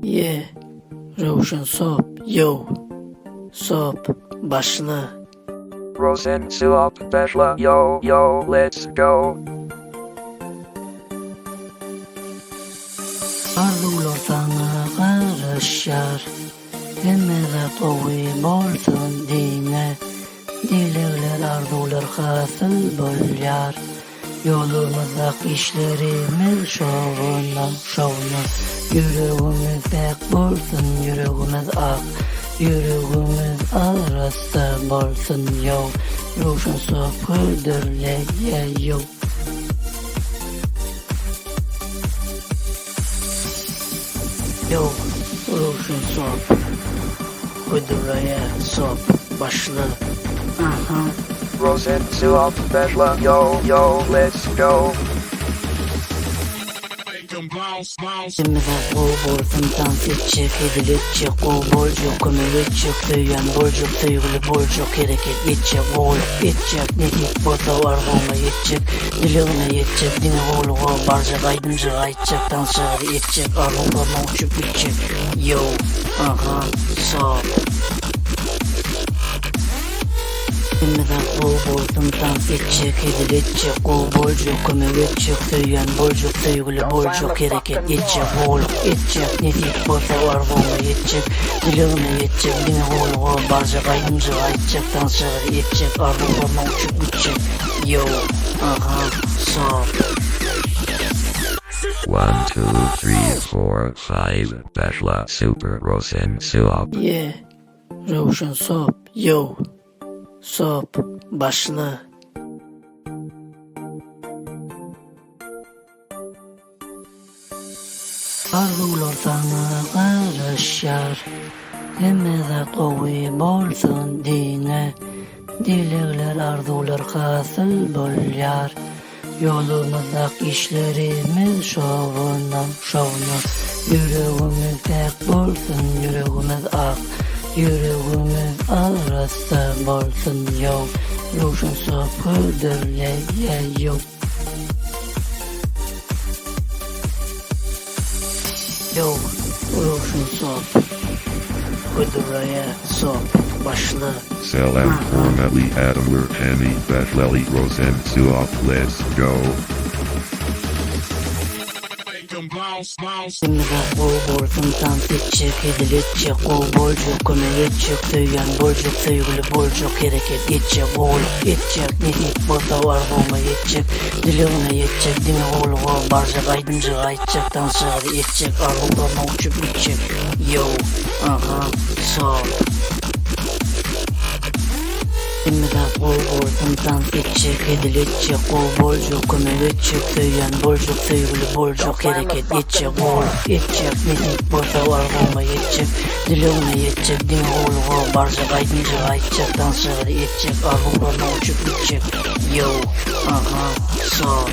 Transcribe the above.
Yeah, Roshan Sop, yo, Sop, başla. Rosen Suop Beshla, yo, yo, let's go. Arzular sana karışar, demede tovi bolsun dine. Dilekler arzular hasıl bolyar. Yolumuzda işlerimiz şovuna. Yüreğimiz pek bolsun, yüreğimiz ak. Yüreğimiz arası bolsun yo. Roshan Sop hıdırle yo. Yo, Roshan Sop hıdırlaya Sop başla. Aha. Rosen Suop Beshla, yo, yo, let's go. Demede bolsun dans edecek, edilecek, bolcuk, kömelecek, tüyen bolcuk, tüygülü bolcuk, hareket edecek, edecek, ne deyip bota var olma yetecek, dileğine yetecek, dine oğluğa barcak, aydınca aytacak, dansçıları edecek, arzularına uçup gidecek, yo, aha, Sop. Demede bolsun dans edecek, edilecek, bolcuk, kömelecek, tüyen bolcuk, tüygülü bolcuk, hareket edecek, edecek, ne deyip bota var olma yetecek, dileğine yetecek, dine oğluğa barcak, aydınca aytacak, dansçıları edecek, arzularına uçup gidecek, yo, aha, Sop. 1, 2, 3, 4, 5, Beshla, Super, Rosen, Suop. Yeah, Roshan Sop, yo, Sop, başla. Arzular sana karışar, demede tovi bolsun dine. Dilekler arzular hasıl bolyar. Yolumuzda işlerimiz şovuna. Yüreğimiz pek bolsun, yüreğimiz ak. Yüreğimiz arası bolsun yo. Roshan Sop hıdırle yo. Yo, Roshan Sop hıdırlaya Sop başla. Selam Hormeli Adamur Penny Bethleli Rosen Suop let's go. Demede bolsun dans edecek, edilecek, bolcuk, kömelecek, tüyen bolcuk, tüygülü bolcuk, hareket edecek, edecek, ne deyip bota var olma yetecek, dileğine yetecek, dine oğluğa barcak, aydınca aytacak, dansçıları edecek, arzularına uçup gidecek, yo, aha, Sop. Demede bolsun dans edecek, edilecek, bolcuk, kömelecek, tüyen bolcuk, tüygülü bolcuk, hareket edecek, edecek, ne deyip bota var olma yetecek, dileğine yetecek, dine oğluğa barcak, aydınca aytacak, dansçıları edecek, arzularına uçup gidecek, yo, aha, Sop.